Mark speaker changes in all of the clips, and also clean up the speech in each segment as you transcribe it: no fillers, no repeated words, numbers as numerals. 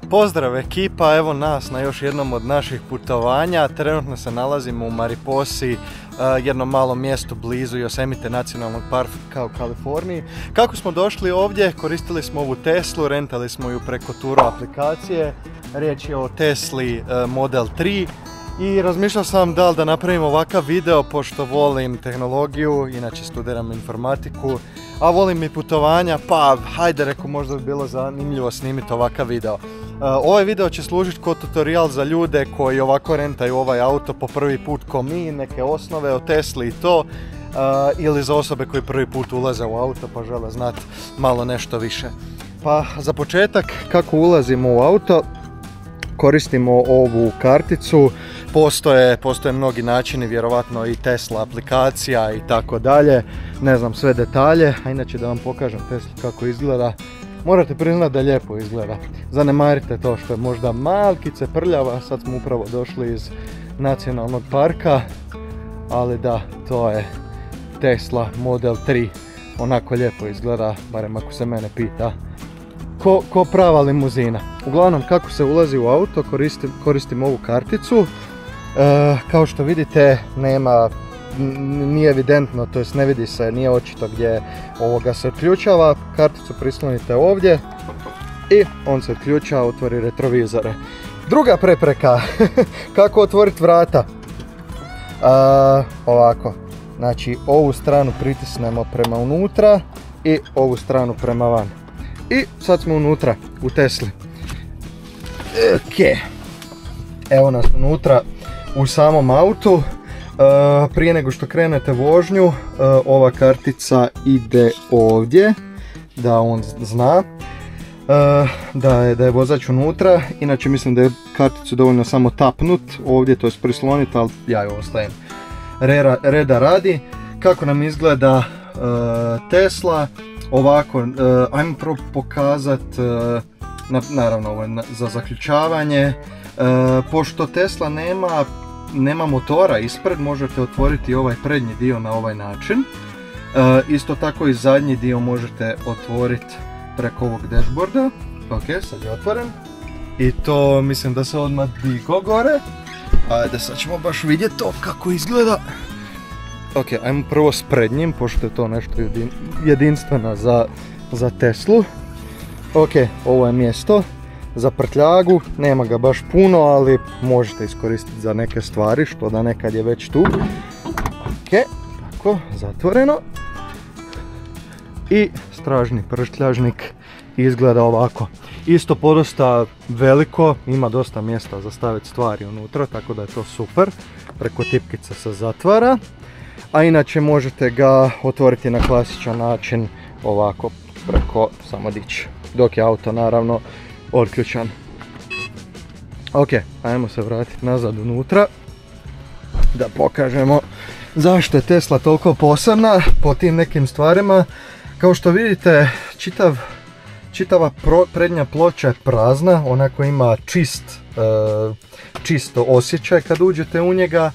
Speaker 1: Pozdrav ekipa, evo nas na još jednom od naših putovanja. Trenutno se nalazimo u Mariposi, jednom malom mjestu blizu Yosemite nacionalnog parka u Kaliforniji. Kako smo došli ovdje? Koristili smo ovu Teslu, rentali smo ju preko Turo aplikacije. Riječ je o Tesli Model 3. I razmišljao sam da li da napravim ovakav video, pošto volim tehnologiju, inače studiram informatiku, a volim i putovanja, pa hajde reko možda bi bilo zanimljivo snimiti ovakav video. Ovaj video će služiti kao tutorial za ljude koji ovako rentaju ovaj auto po prvi put ko mi, neke osnove o Tesli i to, ili za osobe koji prvi put ulaze u auto pa žele znati malo nešto više. Pa za početak, kako ulazimo u auto, koristimo ovu karticu. Postoje mnogi načini, vjerovatno i Tesla aplikacija i tako dalje. Ne znam sve detalje, a inače da vam pokažem Tesla kako izgleda. Morate priznati da lijepo izgleda. Zanemarite to što je možda malkice prljava, sad smo upravo došli iz nacionalnog parka. Ali da, to je Tesla Model 3. Onako lijepo izgleda, barem ako se mene pita. Ko prava limuzina. Uglavnom, kako se ulazi u auto, koristim ovu karticu. Kao što vidite, nije evidentno, to jest ne vidi se, nije očito gdje ovoga se otključava. Karticu prislonite ovdje i on se otključa, otvori retrovizore. Druga prepreka, kako otvoriti vrata. Ovako, znači ovu stranu pritisnemo prema unutra i ovu stranu prema van. I sad smo unutra, u Tesli. Ok, evo nas unutra u samom autu. Prije nego što krenete vožnju, ova kartica ide ovdje, da on zna da je vozač unutra. Inače mislim da je karticu dovoljno samo tapnut ovdje, to je prisloniti, ali ja ju ostavim reda radi. Kako nam izgleda Tesla? Ovako, ajmo prvo pokazati, naravno ovo je za zaključavanje. Pošto Tesla nema motora ispred, možete otvoriti ovaj prednji dio na ovaj način. Isto tako i zadnji dio možete otvoriti preko ovog dashboarda. Ok, sad je otvoren. I to mislim da se odmah digo gore. Ajde, sad ćemo baš vidjeti to kako izgleda. Ok, ajmo prvo s prednjim, pošto je to nešto jedinstveno za Teslu. Ok, ovo je mjesto za prtljagu, nema ga baš puno, ali možete iskoristiti za neke stvari, što da nekad je već tu. Ok, tako, zatvoreno. I stražni prtljažnik izgleda ovako. Isto podosta veliko, ima dosta mjesta za staviti stvari unutra, tako da je to super. Preko tipkice se zatvara. A inače možete ga otvoriti na klasičan način, ovako, preko samo dići, dok je auto naravno otključan. Ok, ajmo se vratiti nazad unutra, da pokažemo zašto je Tesla toliko posebna po tim nekim stvarima. Kao što vidite, čitava prednja ploča je prazna, onako ima čisto osjećaj kad uđete u njega.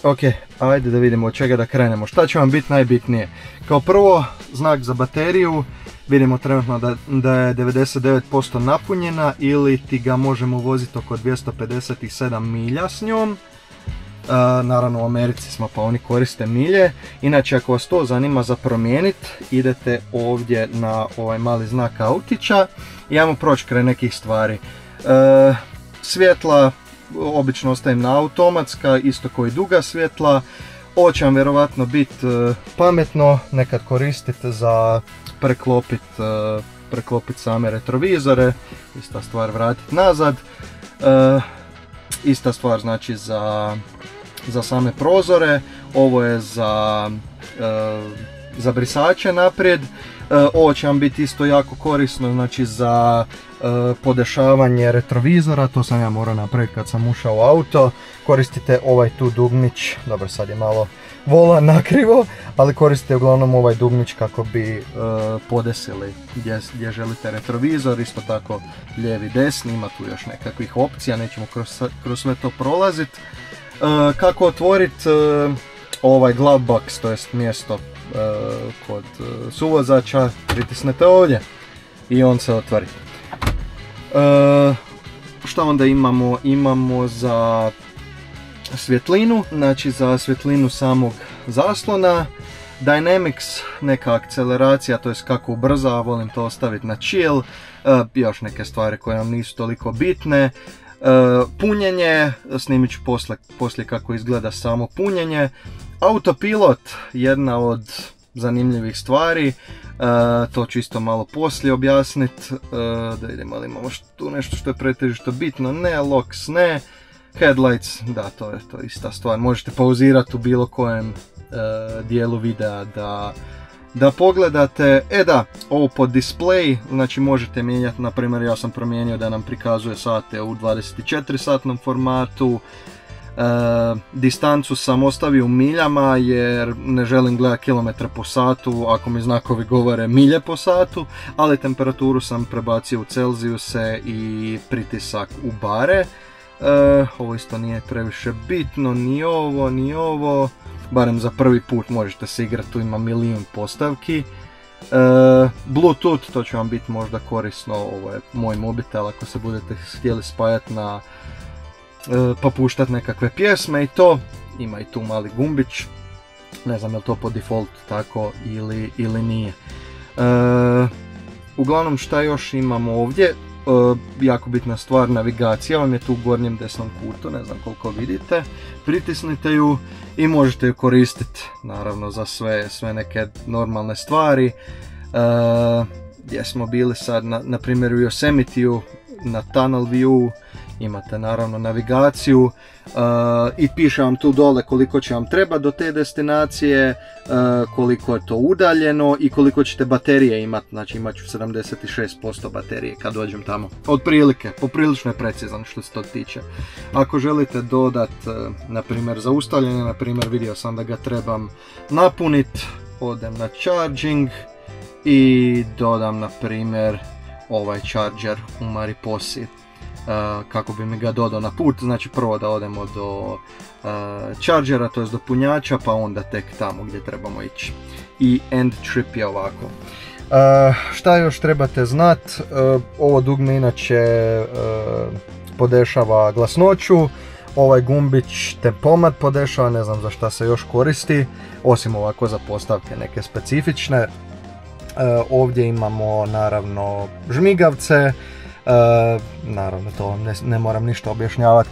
Speaker 1: Ok, ajde da vidimo od čega da krenemo. Šta će vam biti najbitnije? Kao prvo, znak za bateriju. Vidimo trenutno da je 99% napunjena, ili ti ga možemo voziti oko 257 milja s njom. Naravno u Americi smo pa oni koriste milje. Inače ako vas to zanima za promijeniti, idete ovdje na ovaj mali znak autića i ajmo proći kraj nekih stvari. Svjetla obično ostavim na automatska, isto kao i duga svjetla. Ovo će vam vjerovatno biti pametno nekad koristite za preklopiti same retrovizore, ista stvar vratiti nazad, ista stvar znači za same prozore. Ovo je za brisače naprijed. Ovo će vam biti isto jako korisno, znači za podešavanje retrovizora, to sam ja morao napraviti kad sam ušao u auto. Koristite ovaj tu dugmić, dobro sad je malo volan nakrivo, ali koristite uglavnom ovaj dugmić kako bi podesili gdje želite retrovizor, isto tako lijevi, desni, ima tu još nekakvih opcija, nećemo kroz sve to prolaziti. Kako otvoriti ovaj glove box, to jest mjesto kod suvozača, pritisnete ovdje i on se otvori. Šta onda imamo? Imamo za svjetlinu, znači za svjetlinu samog zaslona. Dynamics, neka akceleracija, to jest kako ubrzava, volim to ostaviti na chill. Još neke stvari koje nam nisu toliko bitne. Punjenje, snimit ću poslije kako izgleda samo punjenje. Autopilot, jedna od zanimljivih stvari, to ću isto malo poslije objasniti. Da vidimo ali imamo tu nešto što je pretežito bitno, ne, locks ne. Headlights, da, to je ista stvar, možete pauzirati u bilo kojem dijelu videa da pogledate. Da, ovo pod display, znači možete mijenjati, na primjer ja sam promijenio da nam prikazuje sate u 24 satnom formatu. Distancu sam ostavio u miljama jer ne želim gledati kilometre po satu ako mi znakovi govore milje po satu, ali temperaturu sam prebacio u Celzijuse i pritisak u bare. Ovo isto nije previše bitno, ni ovo, barem za prvi put možete se igrati, tu ima milijun postavki. Bluetooth, to će vam biti možda korisno, ovo je moj mobitel ako se budete htjeli spajati pa puštati nekakve pjesme i to. Ima i tu mali gumbić, ne znam je li to po default tako ili nije. Uglavnom šta još imamo ovdje, jako bitna stvar, navigacija vam je tu u gornjem desnom kutu, ne znam koliko vidite, pritisnite ju i možete ju koristiti naravno za sve neke normalne stvari. Gdje smo bili sad, na primjer u Yosemite-u, na Tunnel View, imate naravno navigaciju i piše vam tu dole koliko će vam treba do te destinacije, koliko je to udaljeno i koliko ćete baterije imati, znači imat ću 76% baterije kad dođem tamo. Otprilike, poprilično je precizan što se to tiče. Ako želite dodat, na primjer zaustavljanje, na primjer vidio sam da ga trebam napuniti, odem na charging i dodam na primjer ovaj charger u Mariposi. Kako bi mi ga dodao na put, znači prvo da odemo do chargera, to je do punjača, pa onda tek tamo gdje trebamo ići. I end trip je ovako. Šta još trebate znat, ovo dugme inače podešava glasnoću, ovaj gumbić tempomat podešava, ne znam za šta se još koristi, osim ovako za postavke neke specifične. Ovdje imamo naravno žmigavce. Naravno to ne moram ništa objašnjavati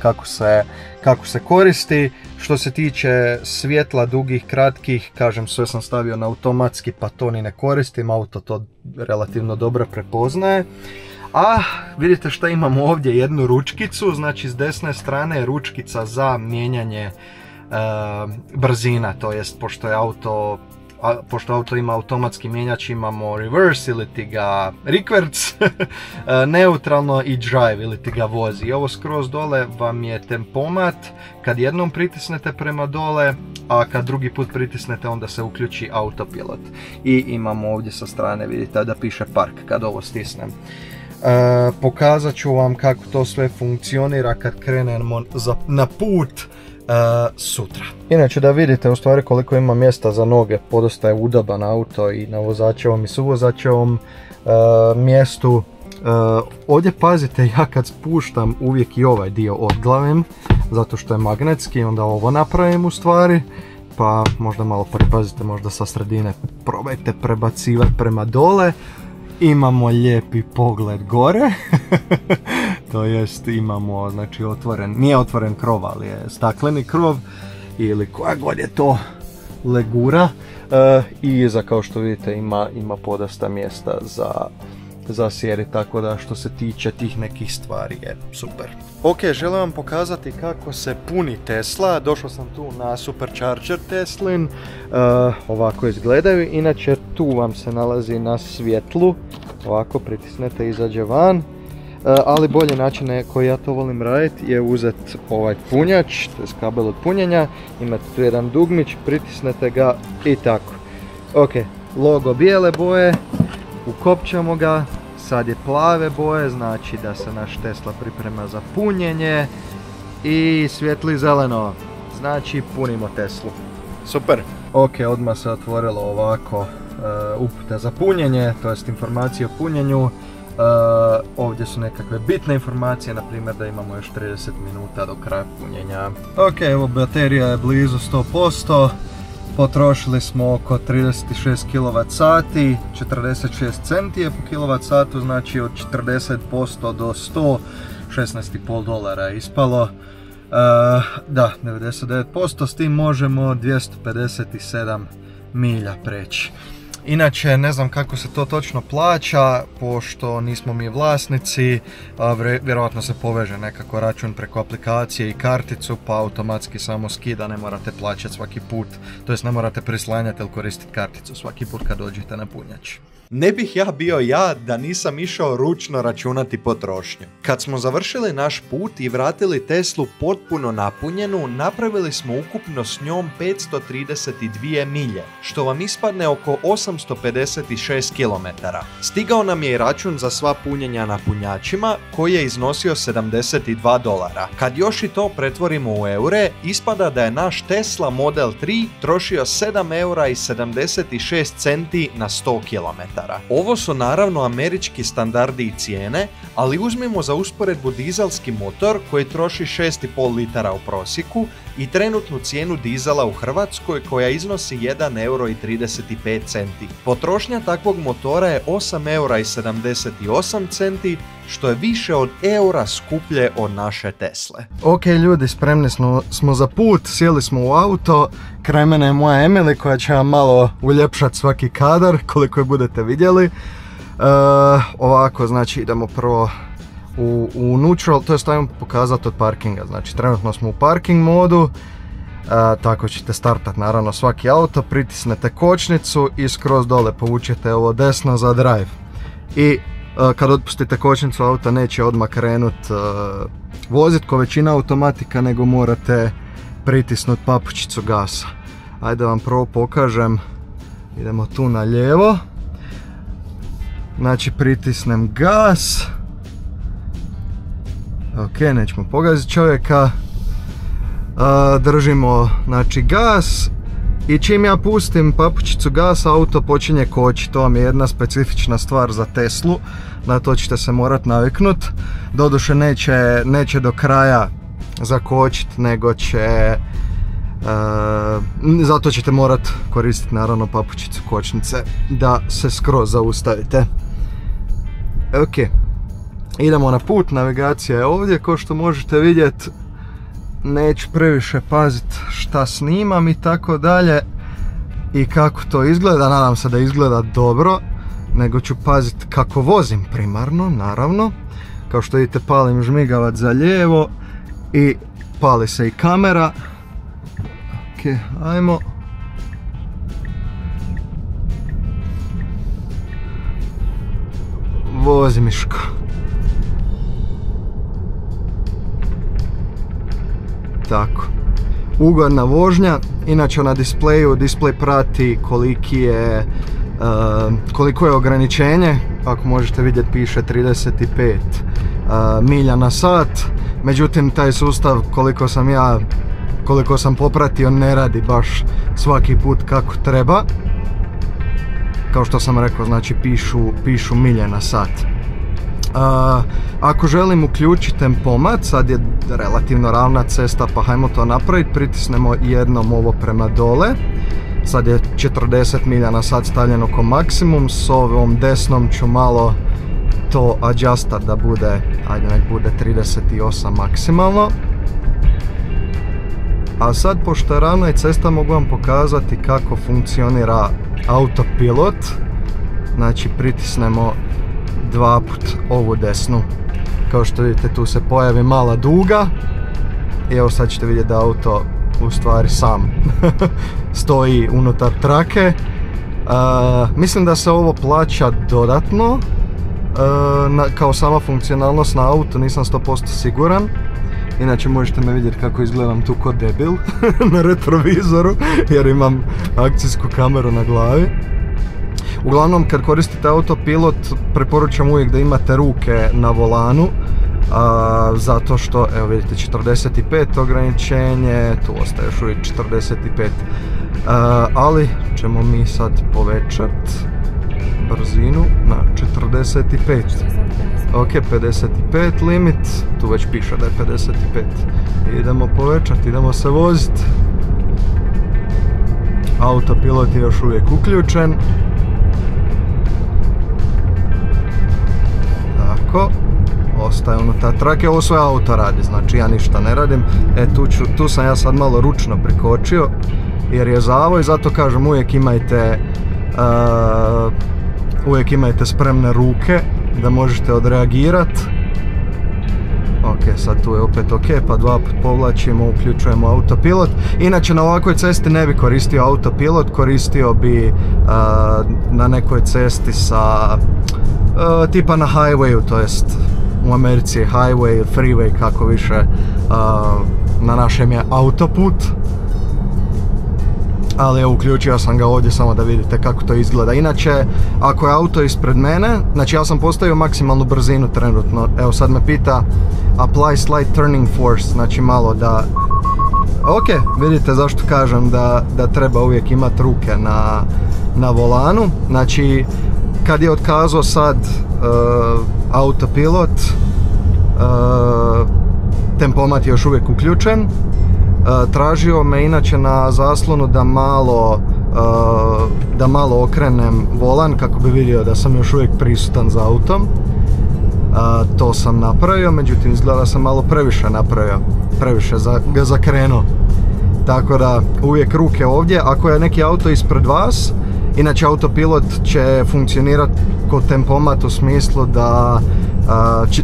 Speaker 1: kako se koristi. Što se tiče svjetla dugih, kratkih, kažem sve sam stavio na automatski pa to ni ne koristim, auto to relativno dobro prepoznaje. A vidite šta imamo ovdje, jednu ručkicu, znači s desne strane je ručkica za mijenjanje brzina, to jest pošto auto ima automatski mijenjač, imamo reverse ili ti ga rikverc, neutralno i drive ili ti ga vozi. I ovo skroz dole vam je tempomat, kad jednom pritisnete prema dole, a kad drugi put pritisnete onda se uključi autopilot. I imamo ovdje sa strane, vidite da piše park kad ovo stisnem. Pokazat ću vam kako to sve funkcionira kad krenemo na put sutra. Inače da vidite u stvari koliko ima mjesta za noge, podosta je udoban auto i na vozačevom i suvozačevom mjestu. Ovdje pazite, ja kad spuštam uvijek i ovaj dio odglavim, zato što je magnetski, onda ovo napravim u stvari, pa možda malo pripazite, možda sa sredine probajte prebacivati prema dole. Imamo lijepi pogled gore, to jest imamo, znači nije otvoren krov, ali je stakleni krov ili koja god je to legura, i iza kao što vidite ima podosta mjesta za sjedi, tako da što se tiče tih nekih stvari je super. Ok, želim vam pokazati kako se puni Tesla, došao sam tu na Supercharger Teslin, ovako izgledaju, inače tu vam se nalazi na svjetlu, ovako pritisnete i izađe van, ali bolji način koji ja to volim raditi je uzeti ovaj punjač, to je kabel od punjenja, imate tu jedan dugmić, pritisnete ga i tako. Ok, logo bijele boje, ukopčamo ga, sad je plave boje, znači da se naš Tesla priprema za punjenje i svijetli zeleno, znači punimo Teslu. Super! Ok, odmah se otvorilo ovako upute za punjenje, to jest informacije o punjenju. Ovdje su nekakve bitne informacije, na primjer da imamo još 30 minuta do kraja punjenja. Ok, evo baterija je blizu 100%. Potrošili smo oko 36 kWh, 46 centi je po kWh, znači od 40% do 100, $16,5 je ispalo. Da, 99%, s tim možemo 257 milja preći. Inače, ne znam kako se to točno plaća, pošto nismo mi vlasnici, vjerojatno se poveže nekako račun preko aplikacije i karticu, pa automatski samo skida, ne morate plaćati svaki put, to jest ne morate prislanjati ili koristiti karticu svaki put kad dođete na punjač.
Speaker 2: Ne bih ja bio ja da nisam išao ručno računati potrošnju. Kad smo završili naš put i vratili Teslu potpuno napunjenu, napravili smo ukupno s njom 532 milje, što vam ispadne oko 856 km. Stigao nam je i račun za sva punjenja na punjačima, koji je iznosio $72. Kad još i to pretvorimo u eure, ispada da je naš Tesla Model 3 trošio €7,76 na 100 km. Ovo su naravno američki standardi i cijene, ali uzmimo za usporedbu dizelski motor koji troši 6,5 litara u prosjeku i trenutnu cijenu dizela u Hrvatskoj koja iznosi €1,35. Potrošnja takvog motora je €8,78, što je više od eura skuplje od naše Tesle.
Speaker 1: Ok ljudi, spremni smo za put, sjeli smo u auto, kraj mene je moja Emily koja će vam malo uljepšati svaki kadar koliko je budete vidjeli. Ovako, znači idemo prvo u neutral, to je stavimo pokazati od parkinga, znači trenutno smo u parking modu. Tako ćete startati naravno svaki auto, pritisnete kočnicu i skroz dole povučete ovo desno za drive. I kad otpustite kočnicu, auto neće odmah krenut vozit ko većina automatika, nego morate pritisnut papučicu gasa. Ajde vam prvo pokažem, idemo tu na lijevo. Znači pritisnem gas. Ok, nećemo pogaziti čovjeka. Držimo znači gas i čim ja pustim papučicu gasa, auto počinje kočiti. To vam je jedna specifična stvar za Teslu, na to ćete se morat naviknut. Doduše neće do kraja zakočiti, nego će zato ćete morat koristiti naravno papučicu kočnice da se skroz zaustavite. Ok, idemo na put, navigacija je ovdje kao što možete vidjeti. Neću previše paziti šta snimam i tako dalje i kako to izgleda, nadam se da izgleda dobro, nego ću paziti kako vozim primarno, naravno. Kao što vidite, palim žmigavac za lijevo i pali se i kamera. Ok, ajmo. Vozi Miško. Tako, ugodna vožnja. Inače na displeju, displej prati koliko je ograničenje. Ako možete vidjeti, piše 35 milja na sat. Međutim, taj sustav, koliko sam popratio, ne radi baš svaki put kako treba. Kao što sam rekao, znači pišu milje na sat. Ako želim uključiti tempomat, sad je relativno ravna cesta, pa hajmo to napraviti. Pritisnemo jednom ovo prema dole. Sad je 40 milja na sat stavljeno ko maksimum. S ovom desnom ću malo to adjustat da bude, ajde nek bude 38 maksimalno. A sad, pošto je ravna cesta, mogu vam pokazati kako funkcionira autopilot. Znači pritisnemo dva put ovu desnu. Kao što vidite, tu se pojavi mala duga. I evo sad ćete vidjeti da auto u stvari sam stoji unutar trake. Mislim da se ovo plaća dodatno kao sama funkcionalnost na auto, nisam 100% siguran. Inače možete me vidjeti kako izgledam tu ko debil na retrovizoru, jer imam akcijsku kameru na glavi. Uglavnom, kad koristite autopilot, preporučam uvijek da imate ruke na volanu, zato što, evo vidite, 45 ograničenje, tu ostaje još uvijek 45, ali ćemo mi sad povećati. brzinu na 45. Ok, 55 limit, tu već piše da je 55. Idemo povećati, idemo se voziti. Autopilot je još uvijek uključen. Tako, ostaje unutar trake, ovo sve auto radi, znači ja ništa ne radim. Tu sam ja sad malo ručno prikočio, jer je zavoj, zato kažem uvijek imajte spremne ruke da možete odreagirati. Ok, sad tu je opet ok, pa dva put povlačimo, uključujemo autopilot. Inače na ovakvoj cesti ne bi koristio autopilot, koristio bi na nekoj cesti sa tipa na highwayu, to jest u Americi je highway, freeway, kako više, na našem je autoput. Ali evo, uključio sam ga ovdje samo da vidite kako to izgleda. Inače, ako je auto ispred mene, znači ja sam postavio maksimalnu brzinu trenutno. Evo sad me pita apply slight turning force, znači malo da... Ok, vidite zašto kažem da treba uvijek imati ruke na volanu. Znači, kad je otkazao sad autopilot, tempomat je još uvijek uključen. Tražio me inače na zaslonu da malo okrenem volan kako bi vidio da sam još uvijek prisutan za autom. To sam napravio, međutim izgleda da sam malo previše napravio, previše ga zakrenuo. Tako da uvijek ruke ovdje, ako je neki auto ispred vas, inače autopilot će funkcionirati kod tempomat u smislu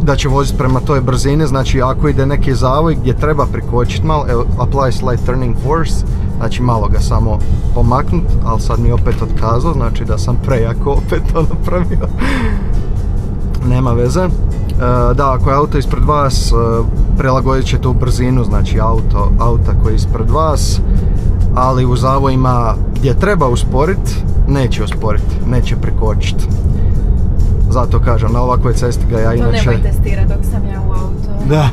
Speaker 1: da će voziti prema toj brzini, znači ako ide neki zavoj gdje treba prikočiti malo, evo, apply slight turning force, znači malo ga samo pomaknut, ali sad mi opet otkazao, znači da sam prejako opet to napravio. Nema veze. Da, ako je auto ispred vas, prilagodit će tu brzinu, znači auta koji je ispred vas, ali u zavojima gdje treba usporiti, neće usporiti, neće prikočiti. Zato kažem, na ovakvoj cesti ga ja inače...
Speaker 3: To nemoj testirati dok sam ja u auto.
Speaker 1: Da,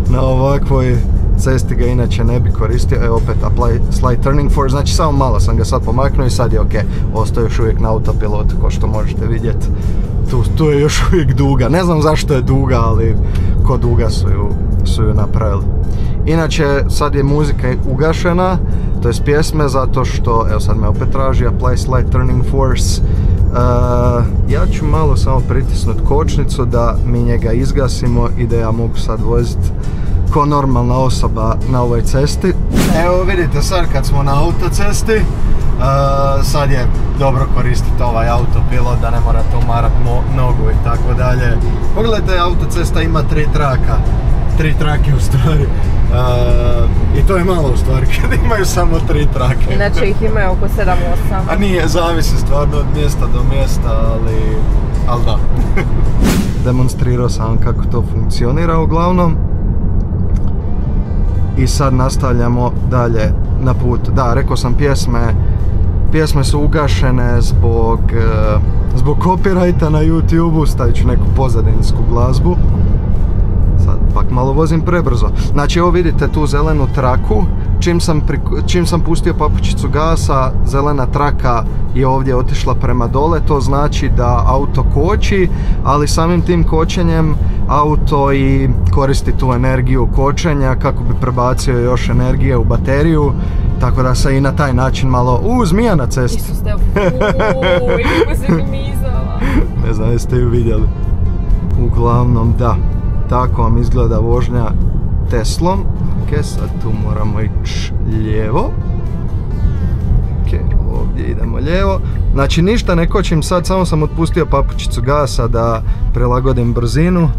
Speaker 1: na ovakvoj cesti ga inače ne bi koristio. Evo opet apply slight turning force, znači samo malo sam ga sad pomaknuo i sad je ok. Ostaje još uvijek na autopilotu, kao što možete vidjeti. Tu je još uvijek duga, ne znam zašto je duga, ali ko duga su ju napravili. Inače, sad je muzika ugašena, to je pjesme, zato što, evo sad me opet traži apply slight turning force. Ja ću malo samo pritisnuti kočnicu da mi njega izgasimo i da ja mogu sad voziti ko normalna osoba na ovoj cesti. Evo vidite sad kad smo na autocesti, sad je dobro koristiti ovaj autopilot da ne morate umarati nogu i tako dalje. Pogledajte, autocesta ima 3 traka. 3 trake u stvari. I to je malo u stvari kad imaju samo 3 trake.
Speaker 3: Inače ih imaju oko 7-8.
Speaker 1: A nije, zavisi stvarno od mjesta do mjesta, ali da. Demonstrirao sam kako to funkcionira uglavnom. I sad nastavljamo dalje na put. Da, rekao sam pjesme su ugašene zbog copyrighta na YouTube-u, stavit ću neku pozadinsku glazbu. Sad pak malo vozim prebrzo. Znači evo vidite tu zelenu traku, čim sam pustio papučicu gasa, zelena traka je ovdje otišla prema dole, to znači da auto koči, ali samim tim kočenjem auto i koristi tu energiju kočenja kako bi prebacio još energije u bateriju, tako da se i na taj način malo, zmija na cesti.
Speaker 3: Isus te, kako se gmizala.
Speaker 1: Ne znam jeste ju vidjeli. Uglavnom da. Tako vam izgleda vožnja Teslom. Ok, sad tu moramo ići lijevo. Ok, ovdje idemo lijevo. Znači ništa ne kočim sad, samo sam otpustio papučicu gasa da prilagodim brzinu.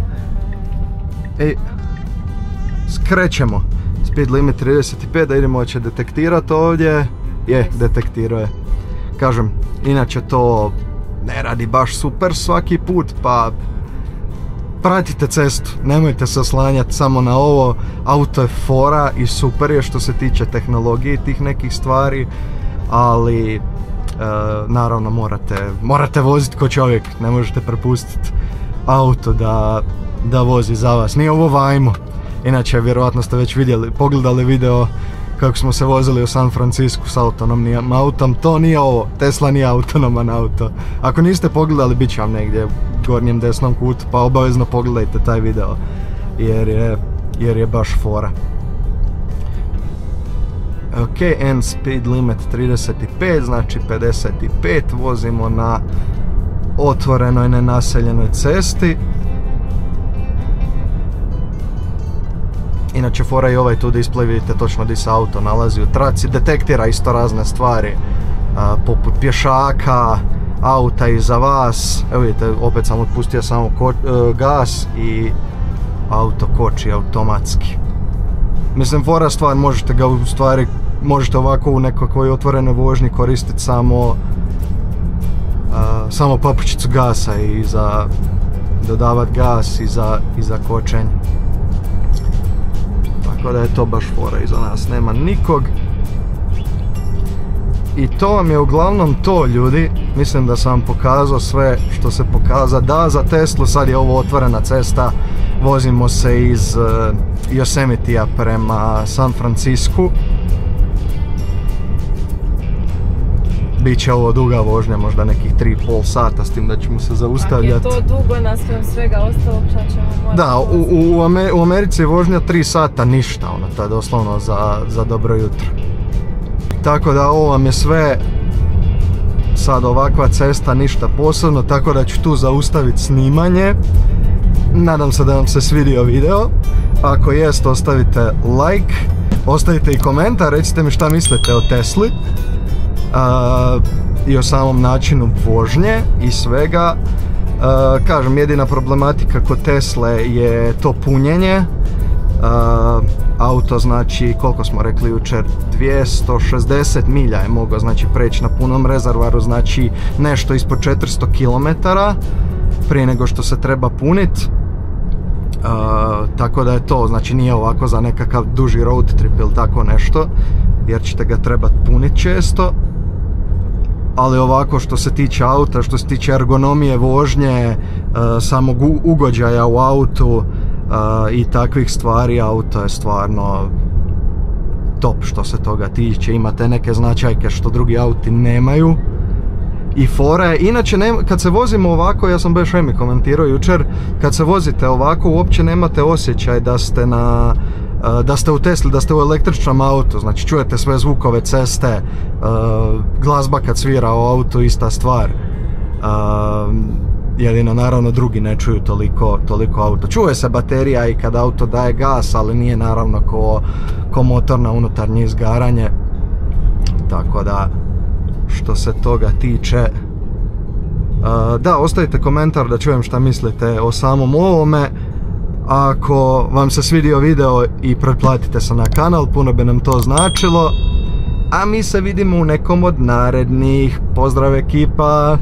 Speaker 1: I skrećemo. Speed limit 35, da idemo, će detektirati ovdje. Je, detektirao je. Kažem, inače to ne radi baš super svaki put, pa pratite cestu, nemojte se oslanjati samo na ovo. Auto je fora i super je što se tiče tehnologije tih nekih stvari, ali naravno morate voziti ko čovjek, ne možete prepustiti auto da vozi za vas. Nije ovo vajmo. Inače, vjerojatno ste već pogledali video kako smo se vozili u San Francisco s autonomnim autom. To nije ovo, Tesla nije autonoman auto. Ako niste pogledali, bit će vam negdje u gornjem desnom kutu, pa obavezno pogledajte taj video, jer je baš fora. Ok, end speed limit 35, znači 55, vozimo na otvorenoj nenaseljenoj cesti. Inače, fora i ovaj tu display, vidite točno gdje se auto nalazi u traci, detektira isto razne stvari, poput pješaka, auta iza vas. Evo vidite, opet sam otpustio samo gas i auto koči automatski. Mislim, fora stvar, možete ga u stvari, možete ovako u nekakvoj otvorenoj vožnji koristiti samo papučicu gasa i za dodavat gas i za kočenje. Tako da je to baš fora, iza nas nema nikog. I to vam je uglavnom to, ljudi. Mislim da sam vam pokazao sve što se pokaza. Da, za Teslu sad je ovo otvorena cesta. Vozimo se iz Yosemite-a prema San Francisku. Biće ovo duga vožnja, možda nekih 3,5 sata, s tim da ćemo se zaustavljati.
Speaker 3: Ako je to dugo, nas svega ostalo, šta ćemo morati.
Speaker 1: Da, u Americi je vožnja 3 sata ništa, ono, to je doslovno za dobro jutro. Tako da ovo vam je sve sad ovakva cesta, ništa posebno, tako da ću tu zaustaviti snimanje. Nadam se da vam se svidio video. Ako jest, ostavite like, ostavite i komentar, recite mi šta mislite o Tesli i o samom načinu vožnje i svega. Kažem, jedina problematika kod Tesle je to punjenje. Auto, znači, koliko smo rekli jučer, 260 milja je mogao, znači, preći na punom rezervaru, znači nešto ispod 400 km prije nego što se treba punit. Tako da je to, znači, nije ovako za nekakav duži road trip ili tako nešto, jer ćete ga trebati puniti često. Ali ovako, što se tiče auta, što se tiče ergonomije vožnje, samog ugođaja u autu i takvih stvari, auto je stvarno top što se toga tiče. Imate neke značajke što drugi auti nemaju i fore. Inače, kad se vozimo ovako, ja sam baš mi komentirao jučer, kad se vozite ovako uopće nemate osjećaj da ste u Tesli, da ste u električnom autu, znači čujete sve zvukove ceste, glazba kad svira u autu, ista stvar. Jedino naravno drugi ne čuju toliko auto. Čuje se baterija i kad auto daje gas, ali nije naravno ko motor na unutarnje izgaranje. Tako da, što se toga tiče, da, ostavite komentar da čujem šta mislite o samom ovome. Ako vam se svidio video i pretplatite se na kanal, puno bi nam to značilo. A mi se vidimo u nekom od narednih. Pozdrav ekipa!